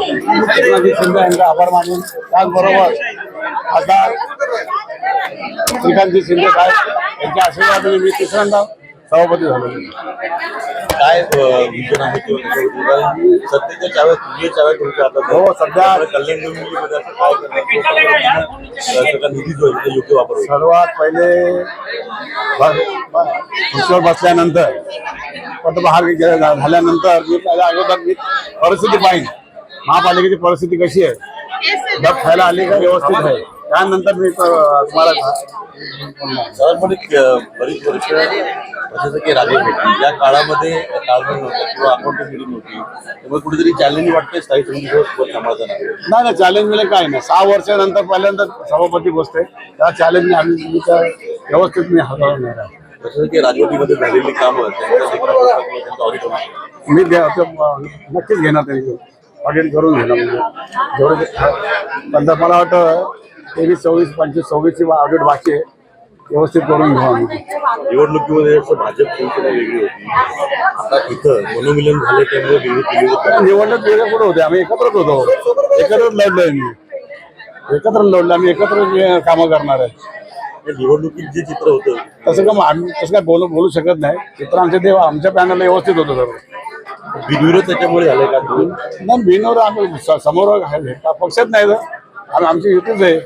एकनाथ शिंदे यांचा आभार मानून त्याचबरोबर खासदार श्रीकांत शिंदे साहेब यांच्या आशीर्वादाने मी तिसऱ्यांदा सभापती झालो. काय विजन आहे किंवा सत्तेच्या चाव्या तुझ्या चाव्या तुमच्या हातात हो, सध्या कल्याण डोंबिवलीमध्ये असं काय करणार निधी जो आहे योग्य वापर होईल. सर्वात पहिले खुर्चीवर बसल्यानंतर पदभार झाल्यानंतर मी पहिल्या अगोदर मी परिस्थिती पाहिजे महापालिकेची परिस्थिती कशी आहे, डब खायला आली का व्यवस्थित आहे, त्यानंतर मी तुम्हाला साधारणपणे बरीच वर्ष जसं की राजे होती या काळामध्ये ताळमेळ नव्हता किंवा अकाउंटेबिलिटी नव्हती, त्यामुळे कुठेतरी चॅलेंज वाटते स्थायी समितीसोबत समाधान आहे. नाही चॅलेंज मिळेल काय नाही. 6 वर्षानंतर पहिल्यांदा सभापती बसते, त्या चॅलेंजने आम्ही व्यवस्थित मी हाताळणार आहे. जसं की राजवटीमध्ये झालेली कामं मी नक्कीच घेणार त्यांनी ऑडिट करून घेणार. म्हणजे जेवढे पण मला वाटतं 23, 24, 25, 26ची ऑडिट बाकी आहे, व्यवस्थित करून घेऊ आम्ही. निवडणुकीमध्ये असं भाजप शिवसेना वेगळी होती, आता इथं मनोमिलन झालं त्यामुळे निवडणूक वेगळ्या कुठे होते, आम्ही एकत्रच होतो, एकत्रच लढलोय. मी एकत्र लढलो, आम्ही एकत्र कामं करणार आहे. निवडणुकीत जे चित्र होतं तसं का आम्ही तसं काय बोलू शकत नाही. चित्र आमच्या ते आमच्या पॅनलला व्यवस्थित होतं सर्व. बिनविरोध त्याच्यामुळे झालंय का? नाही बिनवर आम्ही समोर पक्षात नाही तर आमची युतीच आहे.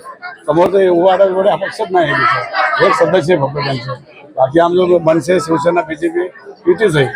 समोरचं उभाटा वगैरे हा पक्षात नाही आहे, एक सदस्य आहे फक्त त्यांचं. बाकी आमचं मनसे शिवसेना BJP युतीच आहे.